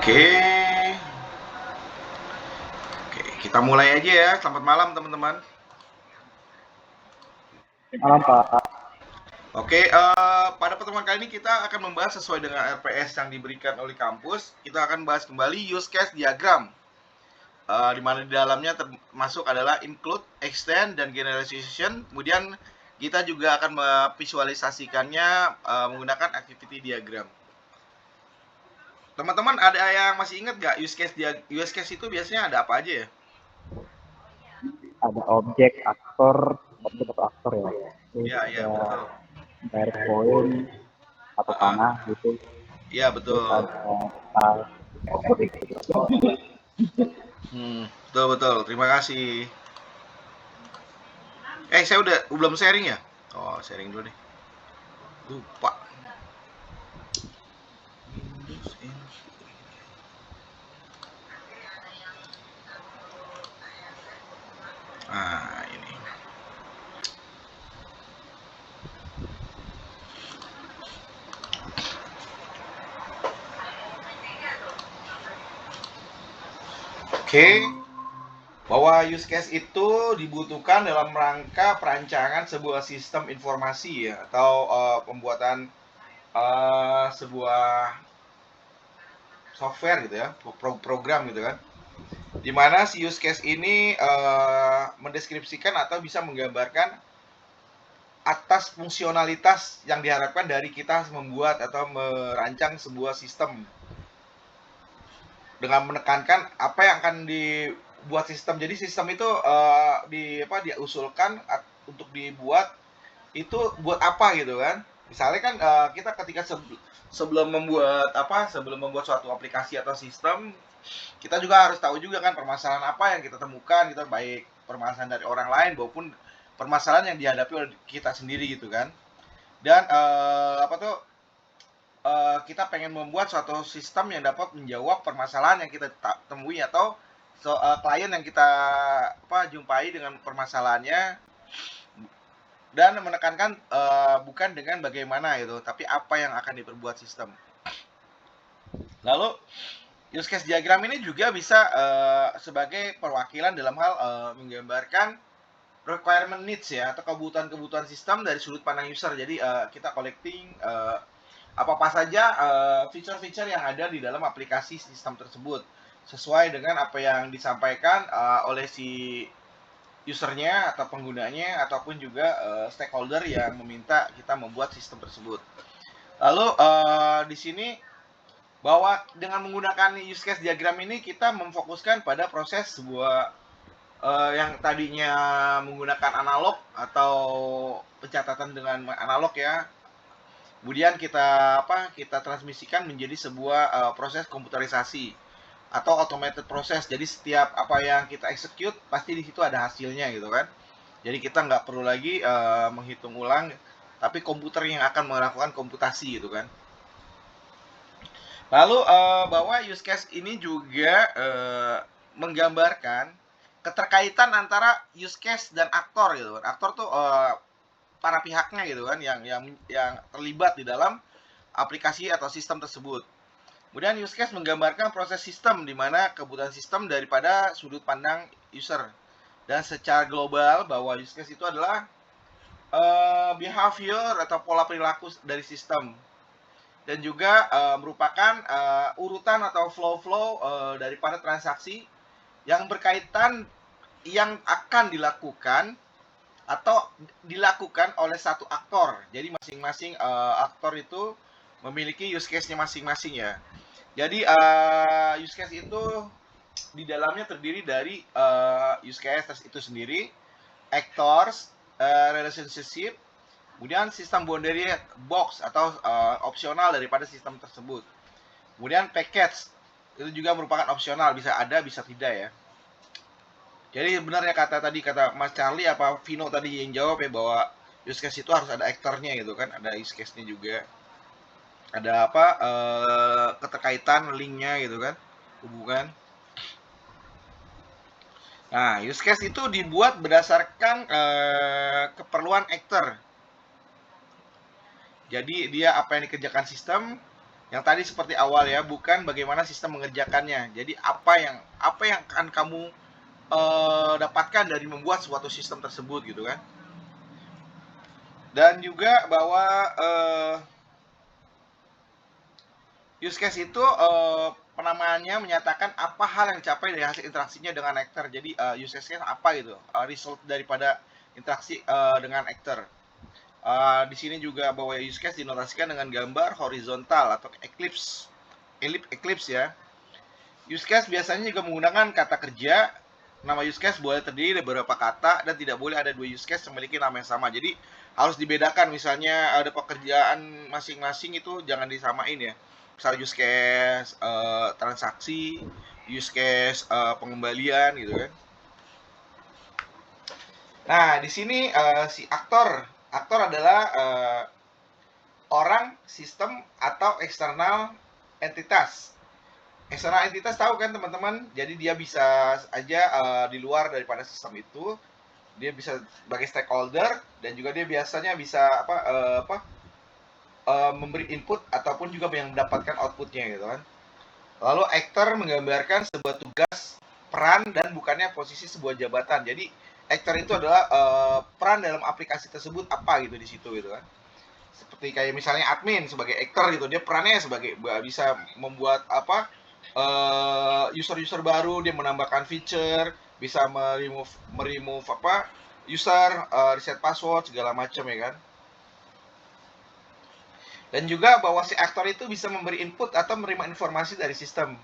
Oke. Oke, kita mulai aja ya. Selamat malam teman-teman. Malam Pak. Oke, pada pertemuan kali ini kita akan membahas sesuai dengan RPS yang diberikan oleh kampus. Kita akan bahas kembali use case diagram, di mana di dalamnya termasuk adalah include, extend, dan generalization. Kemudian kita juga akan memvisualisasikannya menggunakan activity diagram. Teman-teman ada yang masih ingat nggak use case itu biasanya ada apa aja ya? Ada objek, aktor, objek atau aktor ya. Terus Iya, ada betul. direct point atau panah gitu. Iya, Terus betul. ada objek gitu. Betul betul. Terima kasih. Saya udah belum sharing ya? Oh, sharing dulu deh. Lupa. Ini. Oke. Bahwa use case itu dibutuhkan dalam rangka perancangan sebuah sistem informasi ya, atau pembuatan sebuah software gitu ya, program gitu kan. Dimana si use case ini mendeskripsikan atau bisa menggambarkan atas fungsionalitas yang diharapkan dari kita membuat atau merancang sebuah sistem, dengan menekankan apa yang akan dibuat sistem. Jadi sistem itu diusulkan untuk dibuat itu buat apa gitu kan. Misalnya kan kita ketika sebelum membuat suatu aplikasi atau sistem, kita juga harus tahu juga kan permasalahan apa yang kita temukan gitu, baik permasalahan dari orang lain maupun permasalahan yang dihadapi oleh kita sendiri gitu kan. Dan kita pengen membuat suatu sistem yang dapat menjawab permasalahan yang kita temui atau klien yang kita jumpai dengan permasalahannya, dan menekankan bukan dengan bagaimana gitu, tapi apa yang akan diperbuat sistem. Lalu use case diagram ini juga bisa sebagai perwakilan dalam hal menggambarkan requirement needs ya, atau kebutuhan sistem dari sudut pandang user. Jadi kita collecting apa saja feature-feature yang ada di dalam aplikasi sistem tersebut, sesuai dengan apa yang disampaikan oleh si usernya atau penggunanya, ataupun juga stakeholder yang meminta kita membuat sistem tersebut. Lalu di sini bahwa dengan menggunakan use case diagram ini kita memfokuskan pada proses sebuah yang tadinya menggunakan analog atau pencatatan dengan analog ya, kemudian kita transmisikan menjadi sebuah proses komputerisasi atau automated proses. Jadi setiap apa yang kita execute pasti di situ ada hasilnya gitu kan. Jadi kita nggak perlu lagi menghitung ulang, tapi komputer yang akan melakukan komputasi gitu kan. Lalu bahwa use case ini juga menggambarkan keterkaitan antara use case dan aktor gitu kan. Aktor tuh para pihaknya gitu kan, yang terlibat di dalam aplikasi atau sistem tersebut. Kemudian use case menggambarkan proses sistem, di mana kebutuhan sistem daripada sudut pandang user. Dan secara global bahwa use case itu adalah behavior atau pola perilaku dari sistem. Dan juga merupakan urutan atau flow-flow daripada transaksi yang berkaitan, yang akan dilakukan atau dilakukan oleh satu aktor. Jadi masing-masing aktor itu memiliki use case-nya masing-masing ya. Jadi use case itu di dalamnya terdiri dari use case itu sendiri, actors, relationship, kemudian sistem boundary box atau opsional daripada sistem tersebut. Kemudian package itu juga merupakan opsional, bisa ada bisa tidak ya. Jadi benarnya kata Mas Charlie apa Vino tadi yang jawab ya, bahwa use case itu harus ada aktornya gitu kan, ada use case-nya juga. Ada keterkaitan linknya gitu kan, hubungan. Nah, use case itu dibuat berdasarkan keperluan aktor. Jadi dia apa yang dikerjakan sistem, Yang tadi seperti awal ya, bukan bagaimana sistem mengerjakannya. Jadi apa yang akan kamu dapatkan dari membuat suatu sistem tersebut gitu kan. Dan juga bahwa use case itu penamaannya menyatakan apa hal yang dicapai dari hasil interaksinya dengan actor. Jadi use case apa gitu, result daripada interaksi dengan actor. Di sini juga bahwa use case dinotasikan dengan gambar horizontal atau ellipse ya. Use case biasanya juga menggunakan kata kerja. Nama use case boleh terdiri dari beberapa kata dan tidak boleh ada dua use case memiliki nama yang sama. Jadi harus dibedakan, misalnya ada pekerjaan masing-masing itu jangan disamain ya. Misalnya use case transaksi, use case pengembalian gitu kan. Nah, di sini si aktor adalah orang, sistem, atau eksternal entitas. Eksternal entitas tahu kan teman-teman? Jadi dia bisa aja di luar daripada sistem itu. Dia bisa sebagai stakeholder dan juga dia biasanya bisa memberi input ataupun juga yang mendapatkan outputnya gitu kan. Lalu actor menggambarkan sebuah tugas, peran, dan bukannya posisi sebuah jabatan. Jadi actor itu adalah peran dalam aplikasi tersebut apa gitu di situ gitu kan. Seperti kayak misalnya admin sebagai actor gitu, dia perannya sebagai bisa membuat user baru, dia menambahkan feature, bisa meremove user, reset password segala macam ya kan. Dan juga bahwa si aktor itu bisa memberi input atau menerima informasi dari sistem.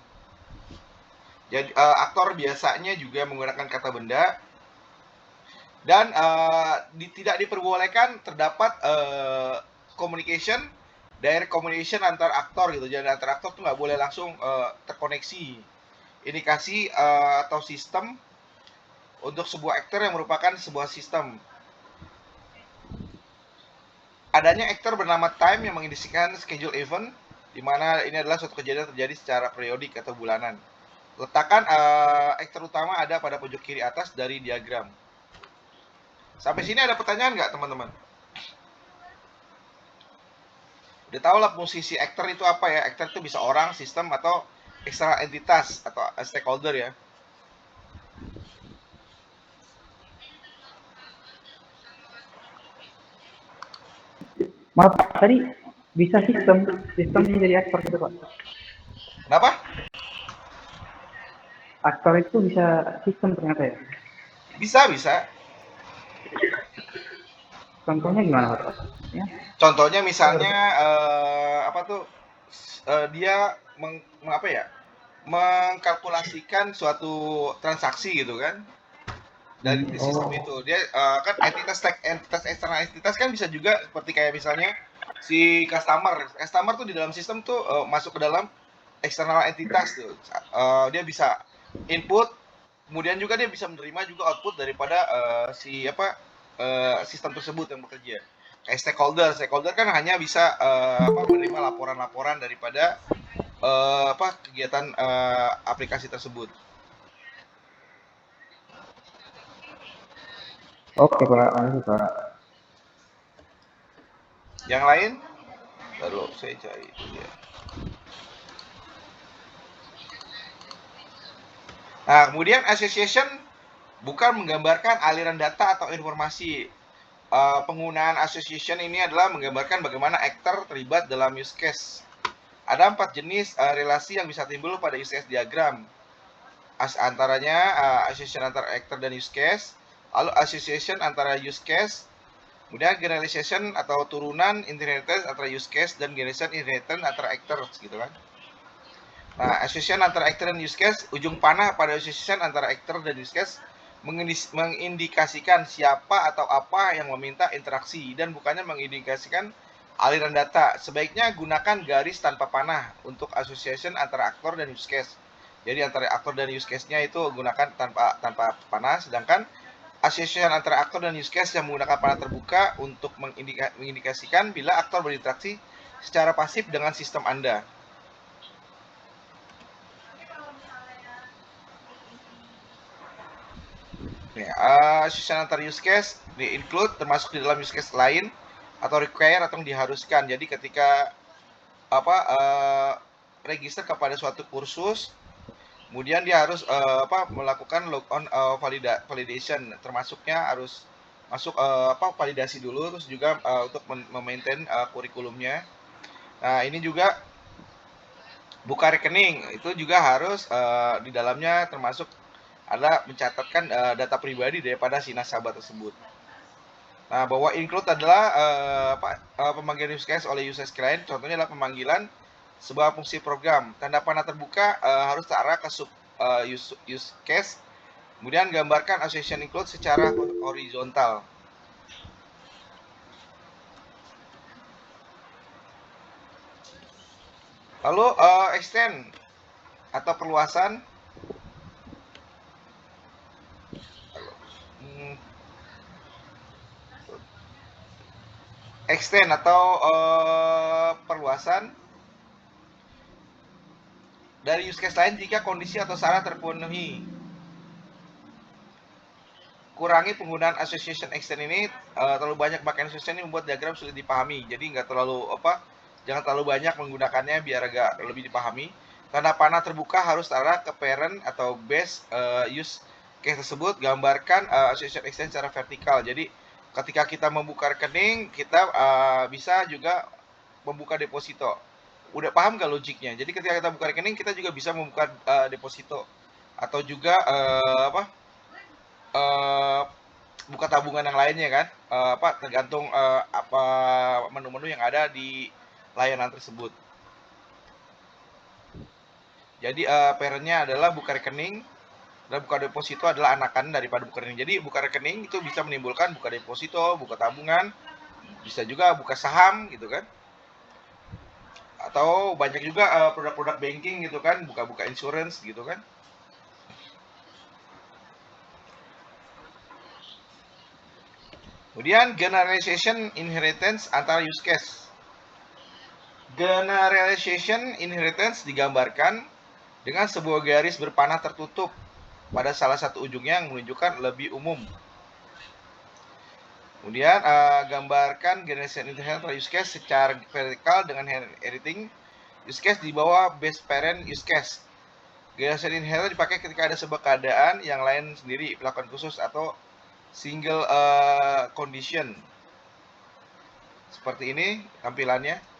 Jadi aktor biasanya juga menggunakan kata benda dan tidak diperbolehkan terdapat communication, direct communication antar aktor gitu. Jadi antar aktor tuh nggak boleh langsung terkoneksi. Indikasi atau sistem untuk sebuah aktor yang merupakan sebuah sistem. Adanya aktor bernama time yang mengindikasikan schedule event, di mana ini adalah suatu kejadian terjadi secara periodik atau bulanan. Letakkan aktor utama ada pada pojok kiri atas dari diagram. Sampai sini ada pertanyaan nggak teman-teman? Udah tahu lah fungsi aktor itu apa ya? Aktor itu bisa orang, sistem, atau eksternal entitas atau stakeholder ya. Maaf, tadi bisa sistem jadi aktor gitu Pak. Kenapa? Aktor itu bisa sistem ternyata ya. Bisa. Contohnya gimana Pak? Ya. Contohnya misalnya dia mengkalkulasikan suatu transaksi gitu kan dari sistem itu. Dia kan entitas eksternal entitas kan bisa juga seperti kayak misalnya si customer tuh di dalam sistem tuh masuk ke dalam eksternal entitas tuh. Dia bisa input, kemudian juga dia bisa menerima juga output daripada sistem tersebut yang bekerja. Kayak stakeholder kan hanya bisa menerima laporan-laporan daripada kegiatan aplikasi tersebut. Oke Pak, lanjut Pak. Yang lain? Lalu saya cari ya. Nah, kemudian association bukan menggambarkan aliran data atau informasi. Penggunaan association ini adalah menggambarkan bagaimana aktor terlibat dalam use case. Ada 4 jenis relasi yang bisa timbul pada use case diagram. Antaranya association antara actor dan use case, lalu association antara use case, kemudian generalization atau turunan inheritance antara use case, dan generalization inheritance antara actors gitu kan. Nah, association antara actor dan use case, ujung panah pada association antara actor dan use case mengindikasikan siapa atau apa yang meminta interaksi dan bukannya mengindikasikan aliran data. Sebaiknya gunakan garis tanpa panah untuk association antara aktor dan use case. Jadi antara aktor dan use case-nya itu gunakan tanpa panah, sedangkan association antara aktor dan use case yang menggunakan panah terbuka untuk mengindikasikan bila aktor berinteraksi secara pasif dengan sistem Anda. Association antar use case di-include termasuk di dalam use case lain atau require atau diharuskan. Jadi ketika register kepada suatu kursus, kemudian dia harus melakukan logon validation, termasuknya harus masuk validasi dulu, terus juga untuk memaintain kurikulumnya. Nah, ini juga buka rekening, itu juga harus di dalamnya termasuk ada mencatatkan data pribadi daripada si nasabah tersebut. Nah, bahwa include adalah pemanggilan use case oleh use client. Contohnya adalah pemanggilan sebuah fungsi program. Tanda panah terbuka harus terarah ke sub use case. Kemudian gambarkan association include secara horizontal. Lalu extend atau perluasan. Extend atau perluasan dari use case lain jika kondisi atau syarat terpenuhi. Kurangi penggunaan association extend ini, terlalu banyak pakai association ini membuat diagram sulit dipahami. Jadi nggak terlalu jangan terlalu banyak menggunakannya biar agak lebih dipahami. Tanda panah terbuka harus terarah ke parent atau base use case tersebut. Gambarkan association extend secara vertikal. Jadi ketika kita membuka rekening, kita bisa juga membuka deposito. Udah paham gak logiknya? Jadi ketika kita buka rekening, kita juga bisa membuka deposito atau juga buka tabungan yang lainnya kan, tergantung apa menu-menu yang ada di layanan tersebut. Jadi parentnya adalah buka rekening dan buka deposito adalah anakan daripada buka rekening. Jadi buka rekening itu bisa menimbulkan buka deposito, buka tabungan, bisa juga buka saham gitu kan. Atau banyak juga produk-produk banking gitu kan, buka-buka insurance gitu kan. Kemudian generalization inheritance antara use case. Generalization inheritance digambarkan dengan sebuah garis berpanah tertutup pada salah satu ujungnya yang menunjukkan lebih umum. Kemudian gambarkan generation inheritance use case secara vertikal dengan inheriting use case di bawah base parent use case. Generation inheritance dipakai ketika ada sebuah keadaan yang lain sendiri, perlakuan khusus atau single condition. Seperti ini tampilannya.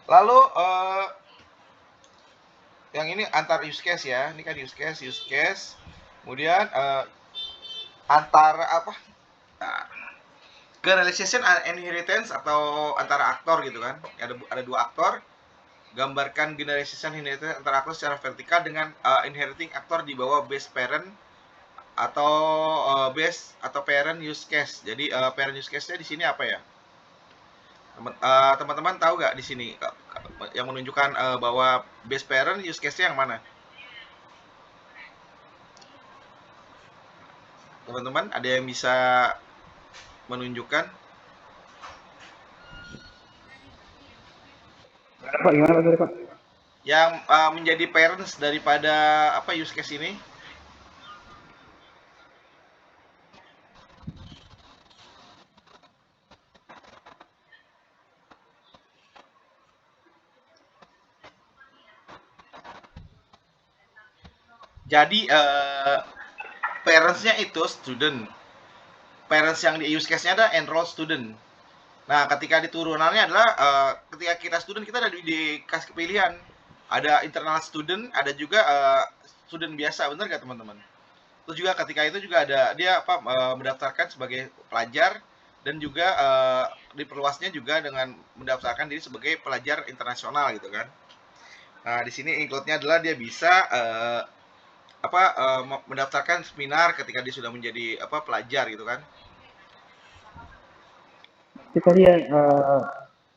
Lalu yang ini antar use case ya. Ini kan use case. Kemudian antara generalization and inheritance atau antara aktor gitu kan. Ada dua aktor. Gambarkan generalization inheritance antara aktor secara vertikal dengan inheriting aktor di bawah base parent atau base atau parent use case. Jadi parent use case-nya di sini apa ya? Teman-teman tahu nggak di sini yang menunjukkan bahwa base parent use case-nya yang mana? Teman-teman ada yang bisa menunjukkan? Pak, gimana Pak? Pak? Yang menjadi parents daripada use case ini? Jadi parents-nya itu student. Parents yang di use case-nya ada enroll student. Nah, ketika di turunannya adalah ketika kita student, kita ada dikasih pilihan. Ada internal student, ada juga student biasa, benar gak teman-teman? Terus juga ketika itu juga ada dia mendaftarkan sebagai pelajar dan juga diperluasnya juga dengan mendaftarkan diri sebagai pelajar internasional gitu kan. Nah, di sini include-nya adalah dia bisa mendaftarkan seminar ketika dia sudah menjadi pelajar gitu kan. Kita lihat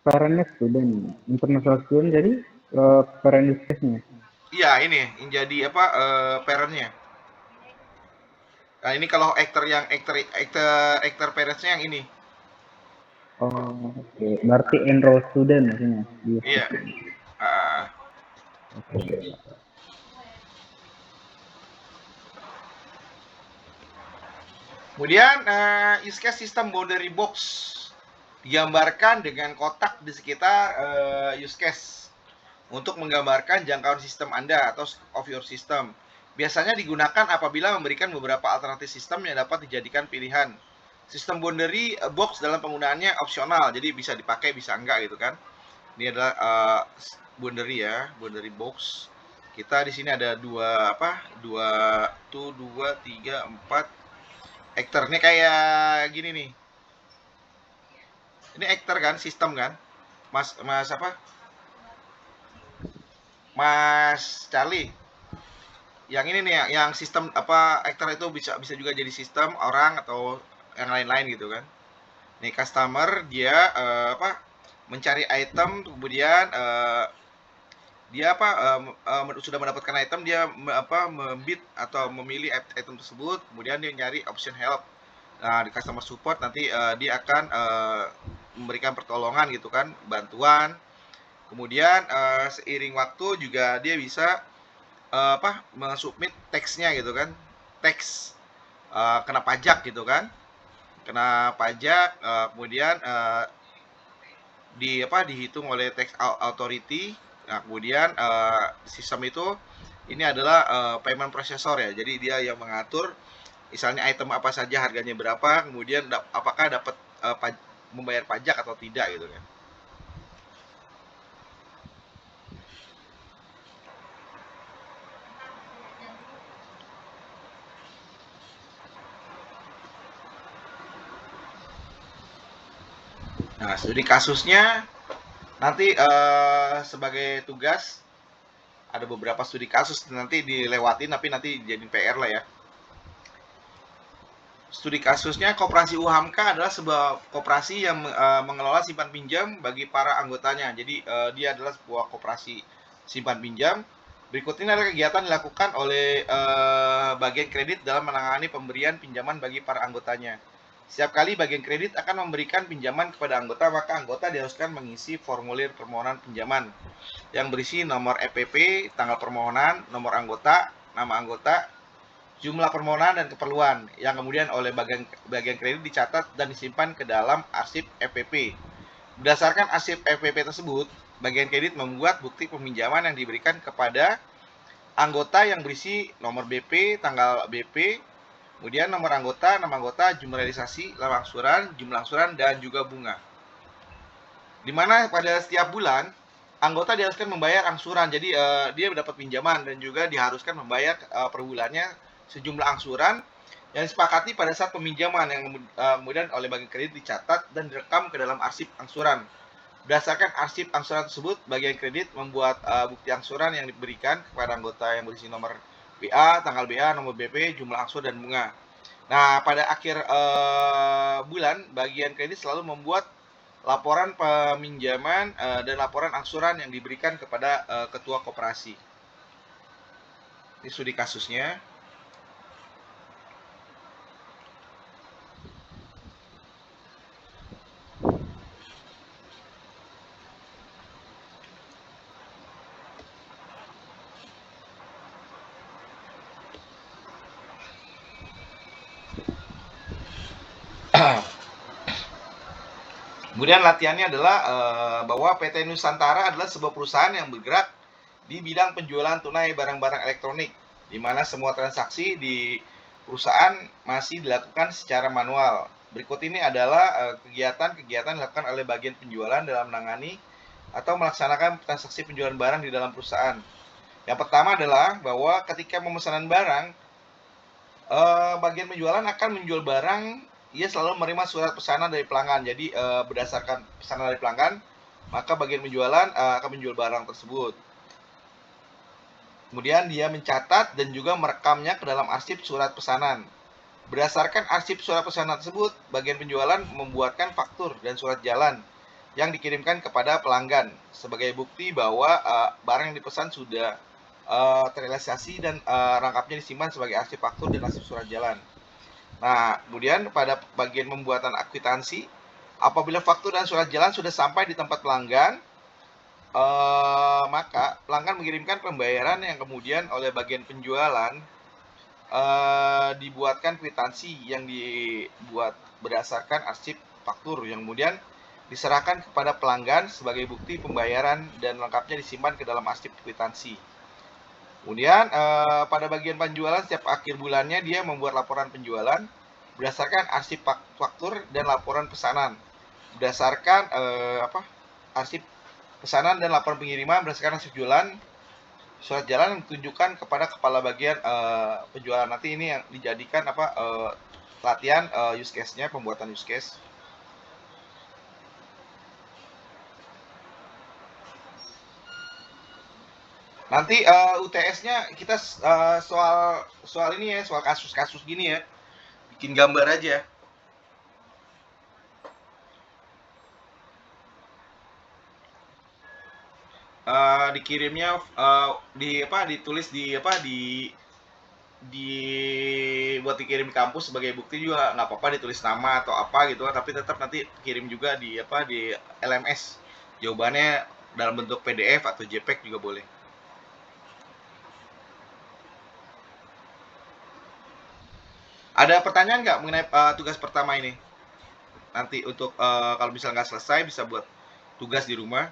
parentnya student, international student, jadi parent use case-nya. Iya, ini yang jadi parent-nya. Nah, ini kalau actor parents-nya yang ini. Oh, oke. Berarti enroll student maksudnya. Iya. Oke. Kemudian use case system boundary box digambarkan dengan kotak di sekitar use case untuk menggambarkan jangkauan sistem Anda atau scope of your system. Biasanya digunakan apabila memberikan beberapa alternatif sistem yang dapat dijadikan pilihan. Sistem boundary box dalam penggunaannya opsional, jadi bisa dipakai bisa enggak gitu kan. Ini adalah boundary ya, boundary box. Kita di sini ada dua 3, 4 actor. Ini kayak gini nih. Ini actor kan, sistem kan. Mas apa? Mas Charlie. Yang ini nih yang sistem apa actor itu bisa juga jadi sistem orang atau yang lain-lain gitu kan. Nih customer dia mencari item, kemudian dia sudah mendapatkan item, dia membid atau memilih item tersebut, kemudian dia nyari option help. Nah, di customer support nanti dia akan memberikan pertolongan gitu kan, bantuan. Kemudian seiring waktu juga dia bisa mensubmit teksnya gitu kan, teks kena pajak gitu kan, kena pajak, kemudian dihitung oleh tax authority. Nah, kemudian sistem itu ini adalah payment processor ya. Jadi dia yang mengatur misalnya item apa saja harganya berapa, kemudian apakah dapat membayar pajak atau tidak gitu kan. Nah, studi kasusnya nanti sebagai tugas ada beberapa studi kasus nanti dilewatin, tapi nanti jadi PR lah ya. Studi kasusnya, Koperasi UHAMKA adalah sebuah koperasi yang mengelola simpan pinjam bagi para anggotanya. Jadi dia adalah sebuah koperasi simpan pinjam. Berikut ini adalah kegiatan dilakukan oleh bagian kredit dalam menangani pemberian pinjaman bagi para anggotanya. Setiap kali bagian kredit akan memberikan pinjaman kepada anggota, maka anggota diharuskan mengisi formulir permohonan pinjaman yang berisi nomor EPP, tanggal permohonan, nomor anggota, nama anggota, jumlah permohonan dan keperluan yang kemudian oleh bagian kredit dicatat dan disimpan ke dalam arsip EPP. Berdasarkan arsip EPP tersebut, bagian kredit membuat bukti peminjaman yang diberikan kepada anggota yang berisi nomor BP, tanggal BP, kemudian nomor anggota, nama anggota, jumlah realisasi, lama angsuran, jumlah angsuran, dan juga bunga. Di mana pada setiap bulan, anggota diharuskan membayar angsuran. Jadi dia mendapat pinjaman dan juga diharuskan membayar per bulannya sejumlah angsuran yang disepakati pada saat peminjaman yang kemudian oleh bagian kredit dicatat dan direkam ke dalam arsip angsuran. Berdasarkan arsip angsuran tersebut, bagian kredit membuat bukti angsuran yang diberikan kepada anggota yang berisi nomor BA, tanggal BA, nomor BP, jumlah angsur, dan bunga. Nah, pada akhir bulan, bagian kredit selalu membuat laporan peminjaman dan laporan angsuran yang diberikan kepada ketua koperasi. Ini studi kasusnya. Kemudian latihannya adalah bahwa PT Nusantara adalah sebuah perusahaan yang bergerak di bidang penjualan tunai barang-barang elektronik, di mana semua transaksi di perusahaan masih dilakukan secara manual. Berikut ini adalah kegiatan-kegiatan dilakukan oleh bagian penjualan dalam menangani atau melaksanakan transaksi penjualan barang di dalam perusahaan. Yang pertama adalah bahwa ketika pemesanan barang, bagian penjualan akan menjual barang, ia selalu menerima surat pesanan dari pelanggan. Jadi berdasarkan pesanan dari pelanggan, maka bagian penjualan akan menjual barang tersebut. Kemudian dia mencatat dan juga merekamnya ke dalam arsip surat pesanan. Berdasarkan arsip surat pesanan tersebut, bagian penjualan membuatkan faktur dan surat jalan yang dikirimkan kepada pelanggan sebagai bukti bahwa barang yang dipesan sudah terrealisasi dan rangkapnya disimpan sebagai arsip faktur dan arsip surat jalan. Nah, kemudian pada bagian pembuatan akwitansi, apabila faktur dan surat jalan sudah sampai di tempat pelanggan, maka pelanggan mengirimkan pembayaran yang kemudian oleh bagian penjualan dibuatkan kwitansi yang dibuat berdasarkan arsip faktur yang kemudian diserahkan kepada pelanggan sebagai bukti pembayaran dan lengkapnya disimpan ke dalam arsip kwitansi. Kemudian pada bagian penjualan setiap akhir bulannya dia membuat laporan penjualan berdasarkan arsip faktur dan laporan pesanan. Berdasarkan arsip pesanan dan laporan pengiriman berdasarkan arsip jualan, surat jalan yang ditunjukkan kepada kepala bagian penjualan. Nanti ini yang dijadikan latihan use case-nya, pembuatan use case. Nanti UTS-nya kita soal ini ya, soal kasus-kasus gini ya. Bikin gambar aja. Dikirimnya ditulis buat dikirim ke kampus sebagai bukti juga nggak apa-apa, ditulis nama atau apa gitu kan, tapi tetap nanti kirim juga di LMS. Jawabannya dalam bentuk PDF atau JPEG juga boleh. Ada pertanyaan nggak mengenai tugas pertama ini? Nanti untuk kalau misalnya nggak selesai bisa buat tugas di rumah.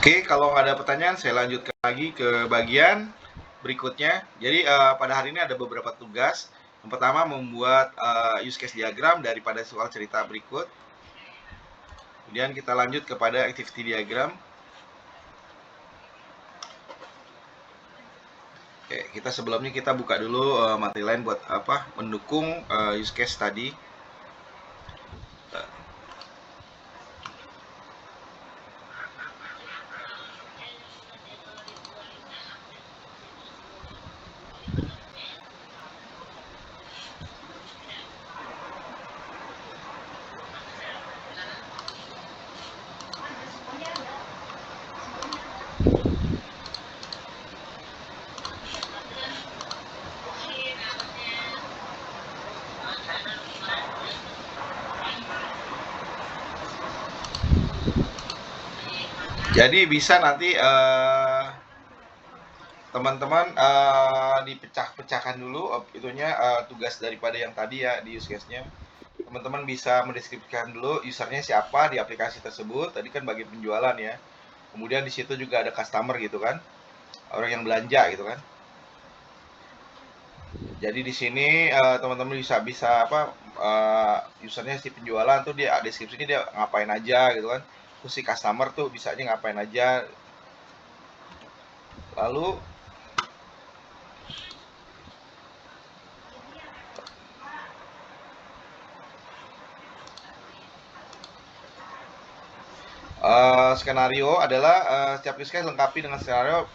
Oke, kalau nggak ada pertanyaan, saya lanjutkan lagi ke bagian berikutnya. Jadi pada hari ini ada beberapa tugas. Yang pertama membuat use case diagram daripada soal cerita berikut. Kemudian kita lanjut kepada activity diagram. Oke, kita sebelumnya kita buka dulu materi lain buat mendukung use case tadi. Jadi bisa nanti teman-teman dipecah-pecahkan dulu tugas daripada yang tadi ya di use case-nya. Teman-teman bisa mendeskripsikan dulu usernya siapa di aplikasi tersebut. Tadi kan bagi penjualan ya. Kemudian di situ juga ada customer gitu kan, orang yang belanja gitu kan. Jadi di sini teman-teman bisa usernya si penjualan tuh dia deskripsinya dia ngapain aja gitu kan. Terus si customer tuh bisa aja ngapain aja. Lalu skenario adalah setiap use case lengkapi dengan skenario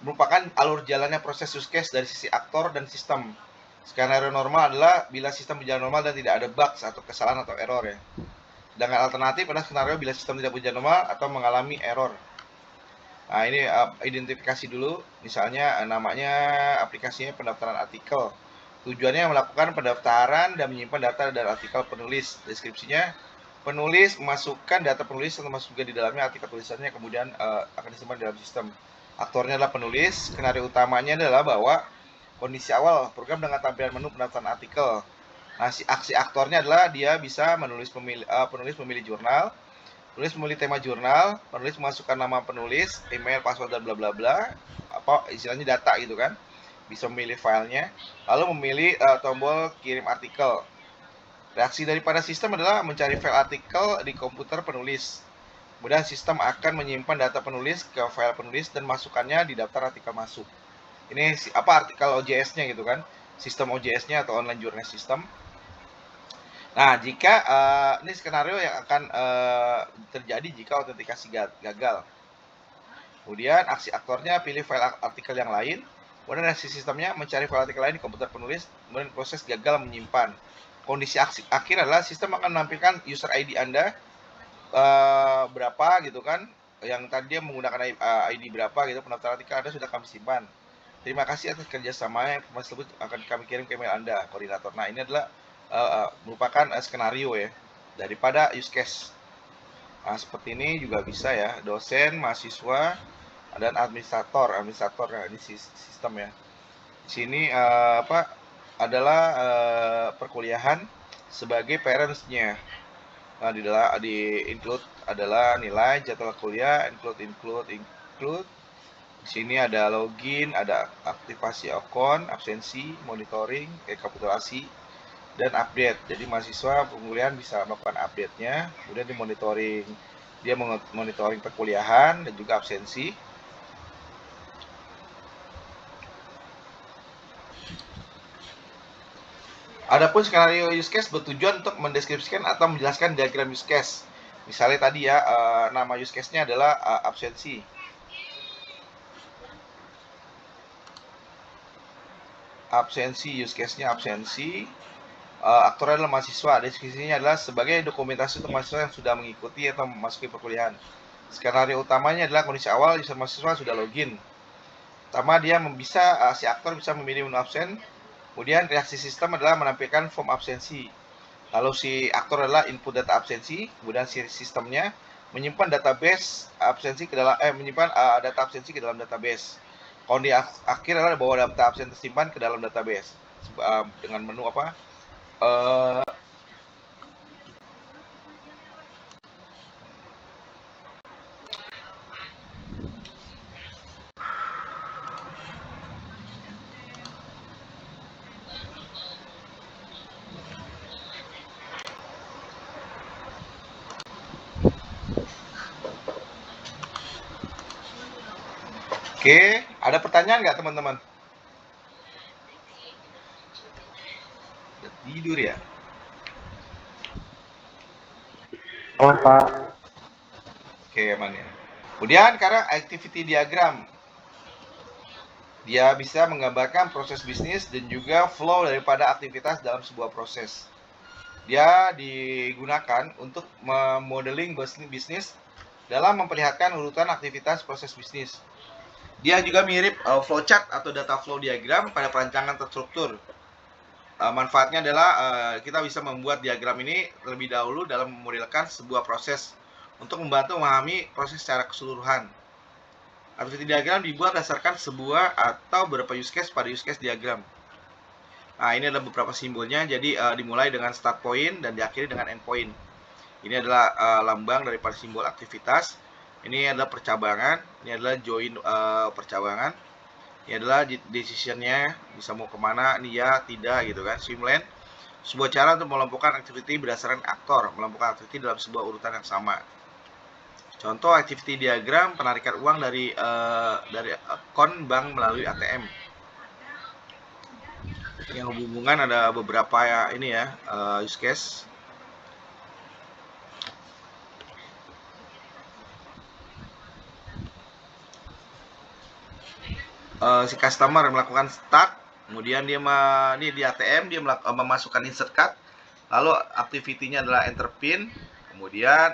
merupakan alur jalannya proses use case dari sisi aktor dan sistem. Skenario normal adalah bila sistem berjalan normal dan tidak ada bugs atau kesalahan atau error ya. Dengan alternatif adalah skenario bila sistem tidak berjalan normal atau mengalami error. Nah ini identifikasi dulu, misalnya namanya aplikasinya pendaftaran artikel. Tujuannya melakukan pendaftaran dan menyimpan data dari artikel penulis. Deskripsinya, penulis memasukkan data penulis termasuk juga di dalamnya artikel tulisannya, kemudian akan disimpan dalam sistem. Aktornya adalah penulis. Skenario utamanya adalah bahwa kondisi awal program dengan tampilan menu pendaftaran artikel. Nah, aksi aktornya adalah dia bisa penulis memilih jurnal, penulis memilih tema jurnal, penulis memasukkan nama penulis, email, password dan bla bla bla, istilahnya data gitu kan. Bisa memilih filenya, lalu memilih tombol kirim artikel. Reaksi daripada sistem adalah mencari file artikel di komputer penulis. Kemudian sistem akan menyimpan data penulis ke file penulis dan masukkannya di daftar artikel masuk. Ini apa artikel OJS-nya gitu kan, sistem OJS-nya atau online journal system. Nah, jika ini skenario yang akan terjadi jika autentikasi gagal. Kemudian aksi aktornya pilih file artikel yang lain. Kemudian aksi sistemnya mencari file artikel lain di komputer penulis. Kemudian proses gagal menyimpan. Kondisi akhir adalah sistem akan menampilkan user ID Anda berapa gitu kan, yang tadi dia menggunakan ID berapa gitu, pendaftaran artikel Anda sudah kami simpan. Terima kasih atas kerjasamanya, informasi tersebut akan kami kirim ke email Anda, koordinator. Nah, ini adalah merupakan skenario ya daripada use case. Nah, seperti ini juga bisa ya, dosen, mahasiswa, dan administrator. Nah, ini sistem ya. Di sini adalah perkuliahan sebagai parents-nya. Nah, di include adalah nilai, jadwal kuliah, include. Di sini ada login, ada aktivasi akun, absensi, monitoring, rekapitulasi, dan update. Jadi mahasiswa penguliahan bisa melakukan update-nya, kemudian dimonitoring. Dia monitoring perkuliahan dan juga absensi. Adapun skenario use case bertujuan untuk mendeskripsikan atau menjelaskan diagram use case. Misalnya tadi ya, nama use case-nya adalah absensi. Use case-nya absensi. Aktornya adalah mahasiswa. Deskripsinya adalah sebagai dokumentasi untuk mahasiswa yang sudah mengikuti atau memasuki perkuliahan. Skenario utamanya adalah kondisi awal user mahasiswa sudah login. Pertama, dia si aktor bisa memilih menu absen. Kemudian reaksi sistem adalah menampilkan form absensi. Lalu si aktor adalah input data absensi, kemudian si sistemnya menyimpan database absensi ke dalam data absensi ke dalam database. Kondisi akhir adalah bahwa data absen tersimpan ke dalam database dengan menu apa? Oke, ada pertanyaan nggak teman-teman? Tidur ya? Aman, Pak. Oke, aman ya. Kemudian sekarang activity diagram. Dia bisa menggambarkan proses bisnis dan juga flow daripada aktivitas dalam sebuah proses. Dia digunakan untuk memodeling bisnis dalam memperlihatkan urutan aktivitas proses bisnis. Dia juga mirip flowchart atau data flow diagram pada perancangan terstruktur. Manfaatnya adalah kita bisa membuat diagram ini terlebih dahulu dalam memodelkan sebuah proses untuk membantu memahami proses secara keseluruhan. Activity diagram dibuat berdasarkan sebuah atau beberapa use case pada use case diagram. Nah, ini adalah beberapa simbolnya. Jadi dimulai dengan start point dan diakhiri dengan end point. Ini adalah lambang daripada simbol aktivitas. Ini adalah percabangan. Ini adalah join percabangan. Ini adalah decision-nya, bisa mau kemana, ini ya, tidak gitu kan. Swimlane, sebuah cara untuk melumpuhkan activity berdasarkan aktor, melumpuhkan activity dalam sebuah urutan yang sama. Contoh activity diagram penarikan uang dari akun bank melalui ATM. Yang hubungan ada beberapa ya ini ya use case. Si customer melakukan start, kemudian dia ini di ATM dia memasukkan insert card, lalu activity-nya adalah enter pin, kemudian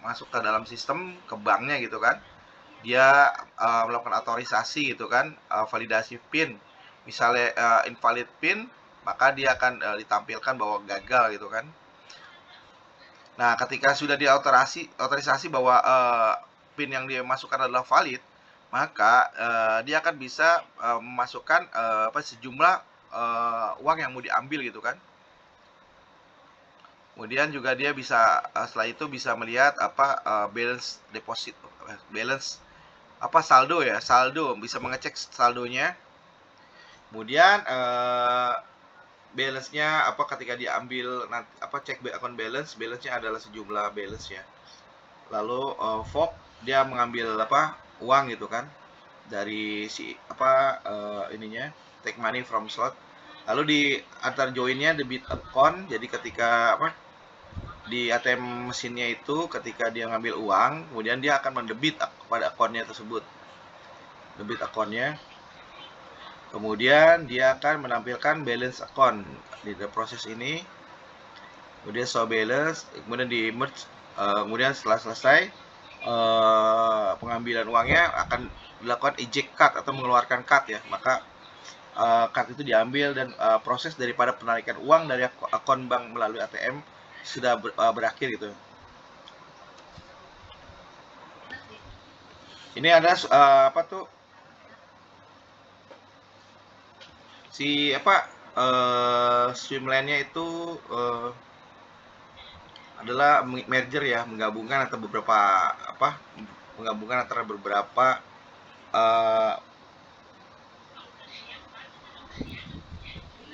masuk ke dalam sistem ke banknya gitu kan. Dia melakukan otorisasi gitu kan, validasi PIN. Misalnya invalid PIN, maka dia akan ditampilkan bahwa gagal gitu kan. Nah, ketika sudah otorisasi bahwa PIN yang dia masukkan adalah valid, maka dia akan bisa memasukkan sejumlah uang yang mau diambil gitu kan. Kemudian juga dia bisa setelah itu bisa melihat balance deposit, balance saldo ya, bisa mengecek saldonya. Kemudian balance-nya ketika diambil nanti cek account balance-nya adalah sejumlah balance ya. lalu Fok dia mengambil uang gitu kan dari si ininya, take money from slot, lalu di antar joinnya debit account. Jadi ketika di ATM mesinnya itu, ketika dia ngambil uang, kemudian dia akan mendebit kepada akunnya tersebut, debit akunnya. Kemudian dia akan menampilkan balance account di proses ini. Kemudian show balance, kemudian di merge. Kemudian setelah selesai pengambilan uangnya, akan dilakukan eject card atau mengeluarkan card ya. Maka card itu diambil dan proses daripada penarikan uang dari akun bank melalui ATM sudah berakhir gitu. Ini ada si swimlane-nya itu adalah merger ya, menggabungkan antara beberapa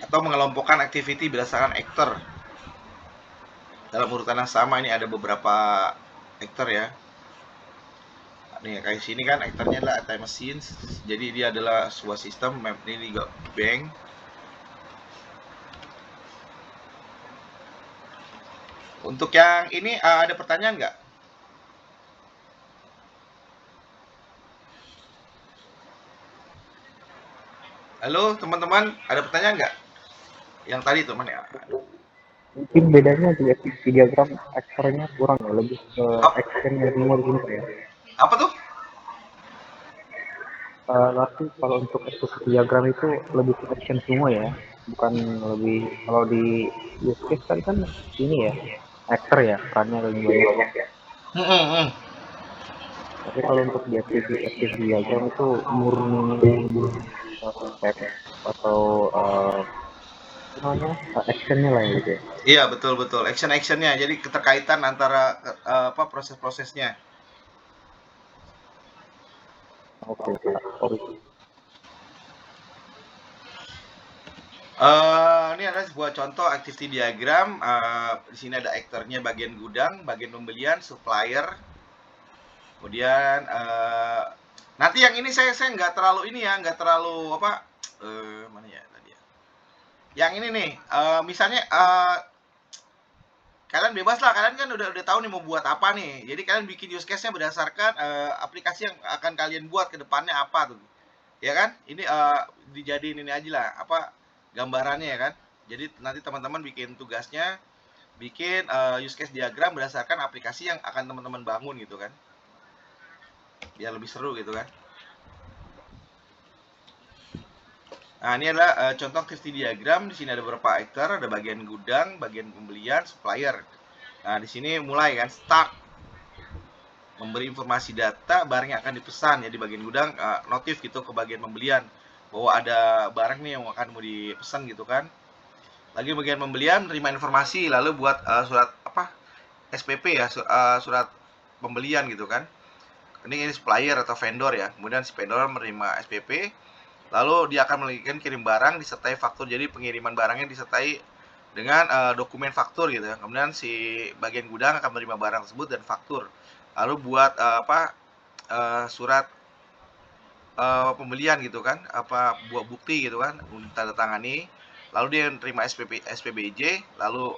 atau mengelompokkan activity berdasarkan actor dalam urutan yang sama. Ini ada beberapa actor ya. Nih kayak sini kan aktornya adalah ATM machines, jadi dia adalah sebuah sistem. Ini juga bank. Untuk yang ini ada pertanyaan nggak? Halo teman-teman, ada pertanyaan nggak? Yang tadi teman ya. Mungkin bedanya di activity diagram aktornya kurang ya, lebih ke Ap- actionnya semua di sini Pak ya. Apa tuh? Tapi kalau untuk activity diagram itu lebih ke action semua ya, bukan lebih kalau di use case tadi kan ini ya, actor ya, perannya lebih banyak ya. Hmm, hmm, hmm. Tapi kalau untuk di activity diagram itu murni step atau namanya actionnya lah ya gitu ya. Iya betul betul, actionnya. Jadi keterkaitan antara proses-prosesnya. Oke Pak, sorry. Ini adalah sebuah contoh activity diagram. Di sini ada aktornya, bagian gudang, bagian pembelian, supplier. Kemudian nanti yang ini saya nggak terlalu ini ya, nggak terlalu mana ya tadi ya. Yang ini nih, misalnya kalian bebas lah, kalian kan udah tahu nih mau buat apa nih. Jadi kalian bikin use case-nya berdasarkan aplikasi yang akan kalian buat ke depannya apa tuh. Ya kan? Ini dijadiin ini aja lah, gambarannya ya kan. Jadi nanti teman-teman bikin tugasnya, bikin use case diagram berdasarkan aplikasi yang akan teman-teman bangun gitu kan. Biar lebih seru gitu kan. Nah, ini adalah contoh activity diagram. Di sini ada beberapa actor, ada bagian gudang, bagian pembelian, supplier. Nah, di sini mulai kan start memberi informasi data barang yang akan dipesan ya. Di bagian gudang notif gitu ke bagian pembelian bahwa ada barang nih yang akan mau dipesan gitu kan. Lagi bagian pembelian terima informasi lalu buat surat SPP ya, surat pembelian gitu kan. Ini supplier atau vendor ya. Kemudian si vendor menerima SPP, lalu dia akan melakukan kirim barang disertai faktur. Jadi pengiriman barangnya disertai dengan dokumen faktur gitu ya. Kemudian si bagian gudang akan menerima barang tersebut dan faktur. Lalu buat surat pembelian gitu kan, buat bukti gitu kan, tanda tangani. Lalu dia terima SPBJ, lalu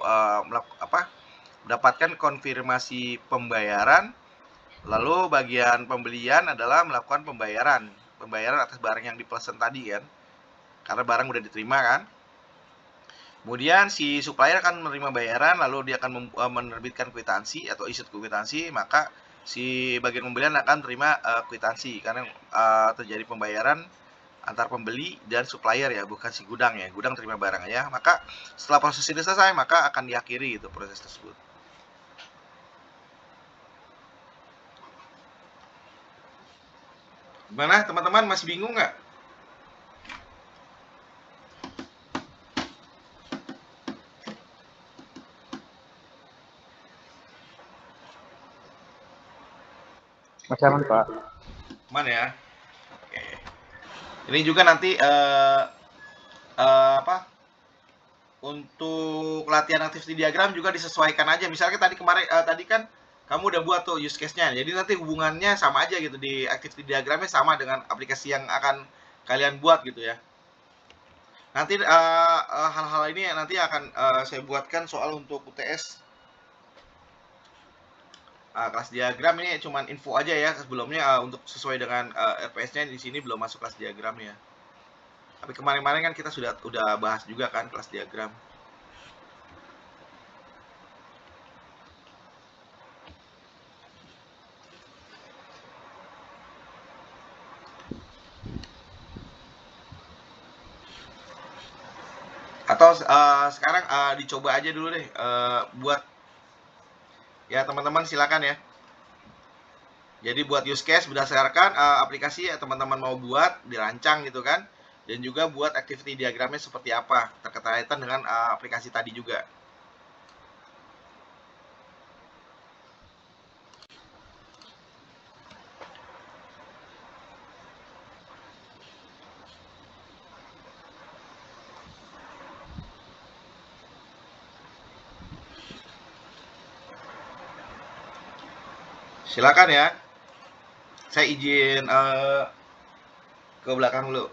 mendapatkan konfirmasi pembayaran. Lalu bagian pembelian adalah melakukan pembayaran atas barang yang dipesan tadi kan, karena barang udah diterima kan. Kemudian si supplier akan menerima bayaran, lalu dia akan menerbitkan kwitansi atau issue kwitansi. Maka si bagian pembelian akan terima kwitansi karena terjadi pembayaran antar pembeli dan supplier ya, bukan si gudang ya. Gudang terima barang ya. Maka setelah proses ini selesai, maka akan diakhiri itu proses tersebut. Gimana teman-teman, masih bingung nggak? Masih aman Pak. Mana ya? Oke. Ini juga nanti untuk latihan activity diagram juga disesuaikan aja. Misalnya tadi kan kamu udah buat tuh use case-nya. Jadi nanti hubungannya sama aja gitu, di activity diagramnya sama dengan aplikasi yang akan kalian buat gitu ya. Nanti hal-hal ini nanti akan saya buatkan soal untuk UTS. Kelas diagram ini cuman info aja ya sebelumnya, untuk sesuai dengan RPS-nya di sini belum masuk kelas diagram ya. Tapi kemarin-kemarin kan kita udah bahas juga kan kelas diagram. Atau sekarang dicoba aja dulu deh buat ya teman-teman, silakan ya. Jadi buat use case berdasarkan aplikasi ya teman-teman mau buat, dirancang gitu kan. Dan juga buat activity diagramnya seperti apa, terkaitan dengan aplikasi tadi juga. Silakan ya. Saya izin ke belakang dulu.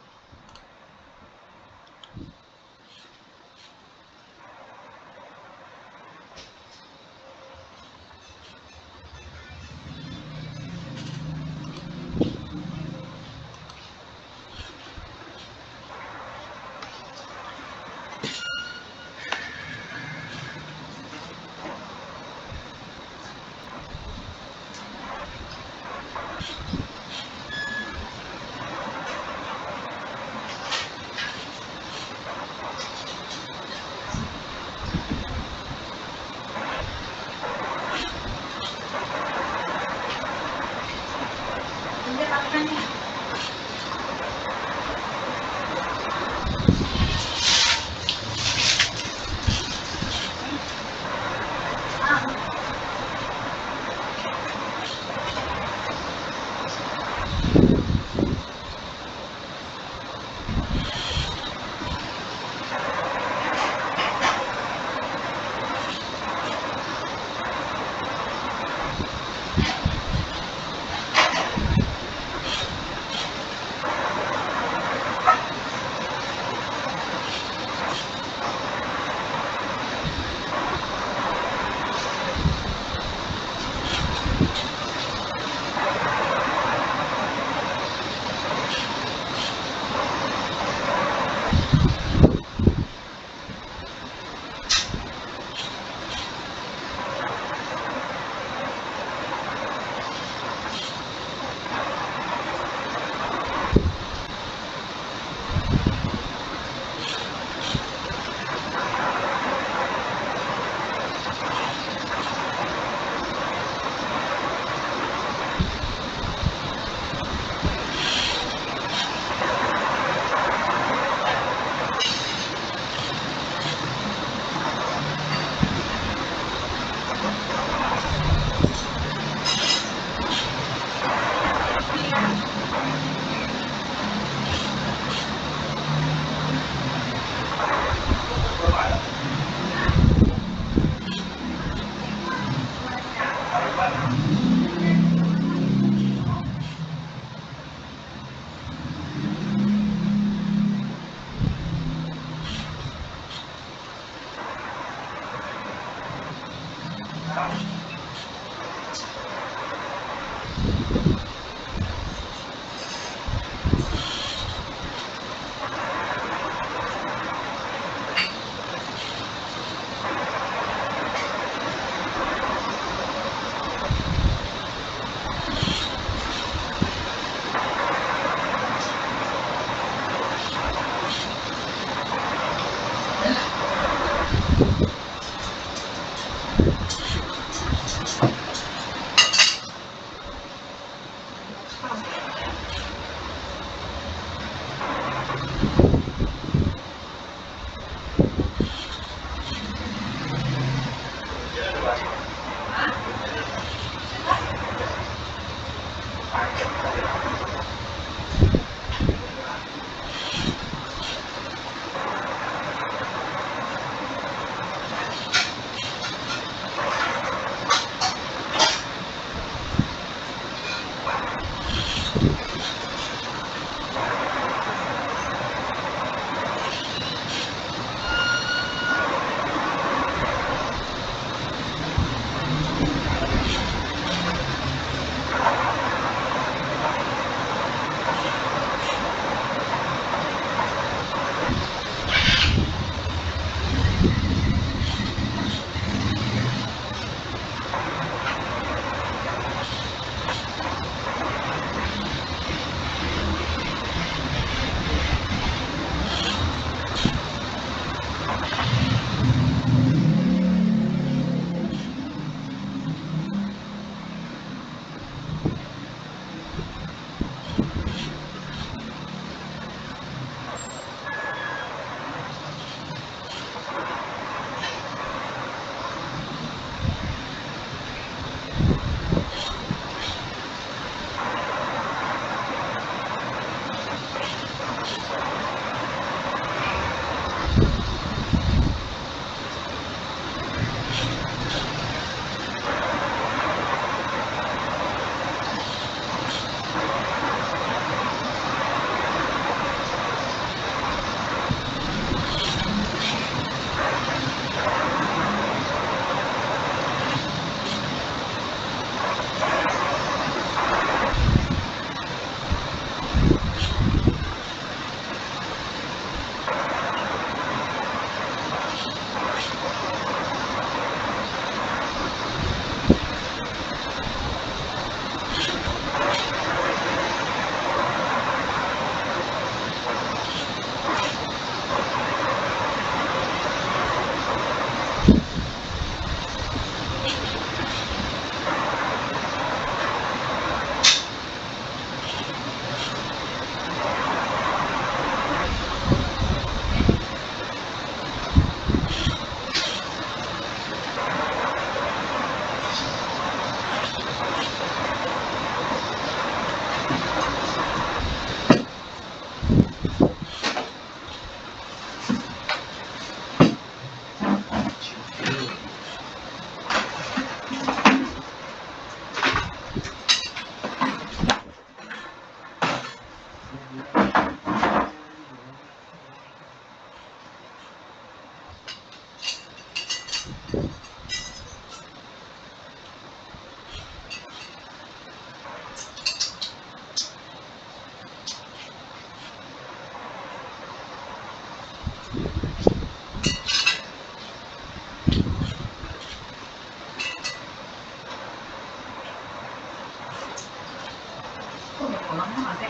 ada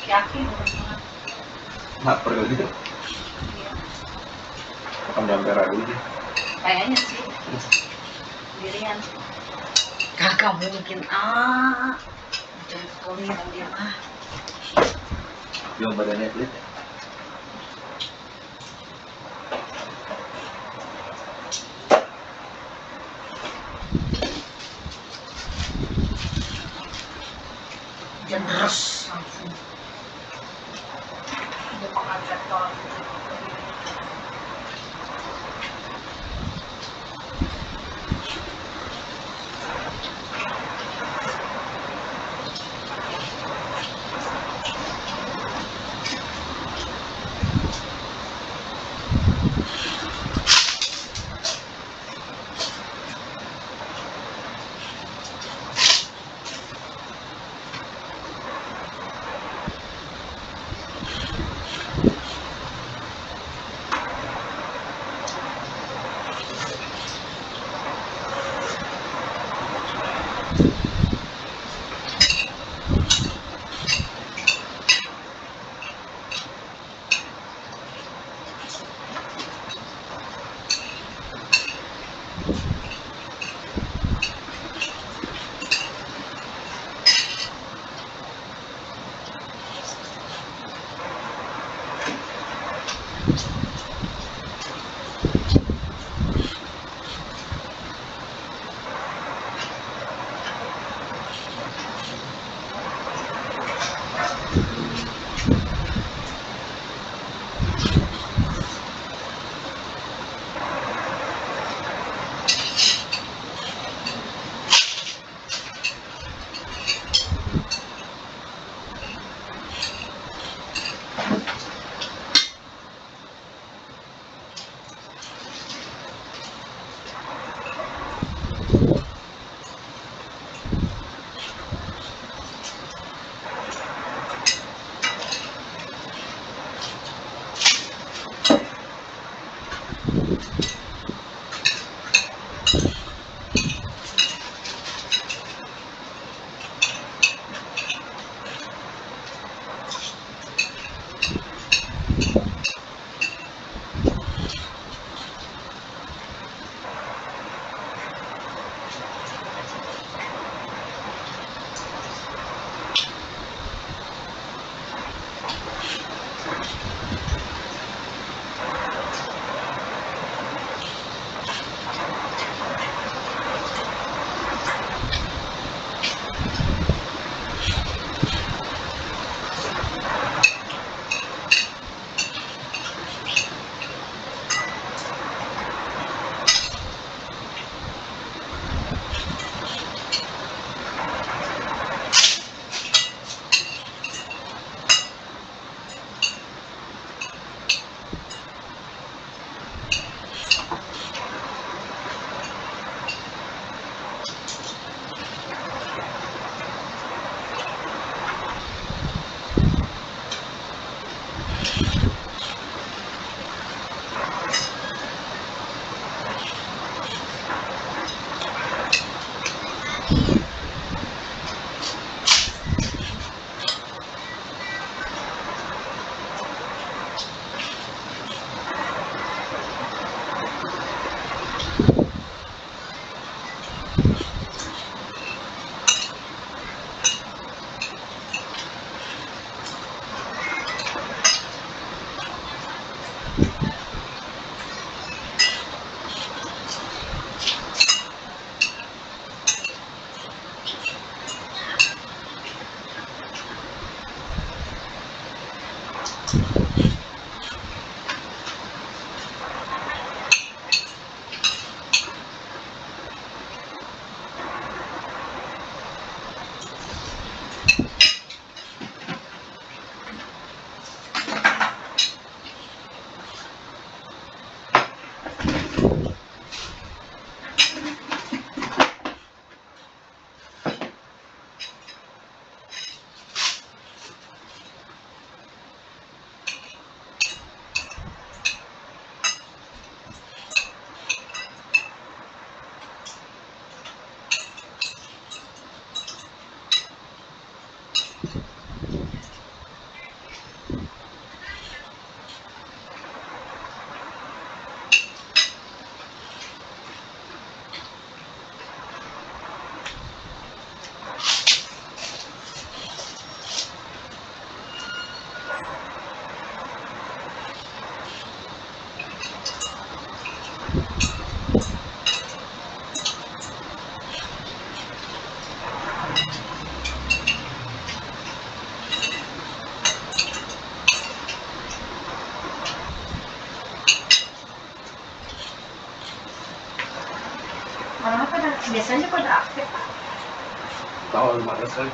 yakin lapar kali gitu. Makan dampera dulu sih. Kayaknya sih sendirian. Kagak mungkin jangan sekali bang dia mah. Yang badannya pelit ya. Terus langsung dia makan sektor. Orang pada biasanya pada aktif Pak. Tahu 15 kali.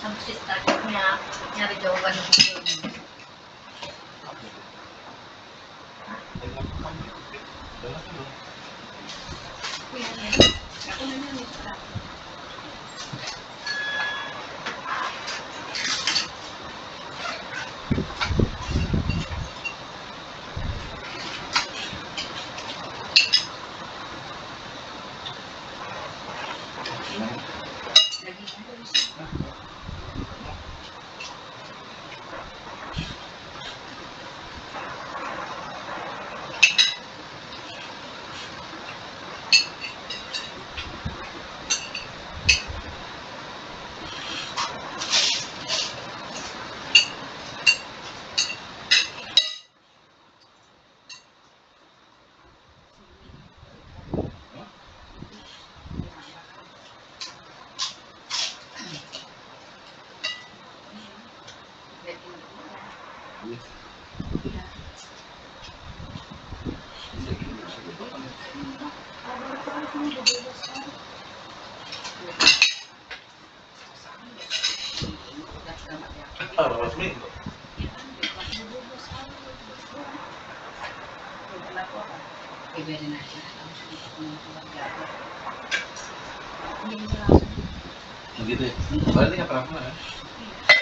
Sampai si startnya nyari jawaban video ini. Iya, iya. Aku nanya nih Kak. Dagingnya tuh bisa. Biarin aja, langsung ketemu keluarga aja. Ini bisa langsung. Begitu ya? Berarti nggak pernah kan? Iya.